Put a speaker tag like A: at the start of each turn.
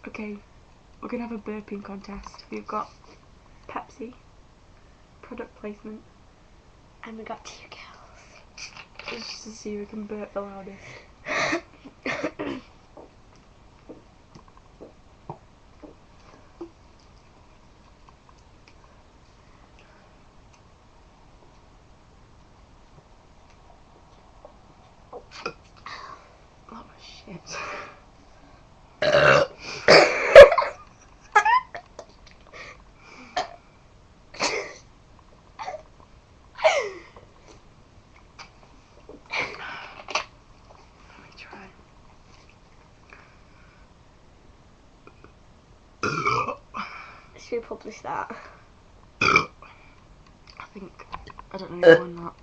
A: Okay, we're gonna have a burping contest. We've got Pepsi, product placement,
B: and we got 2 girls.
A: just to see who can burp the loudest. Oh shit.
B: Should we publish that?
A: I don't know who won that.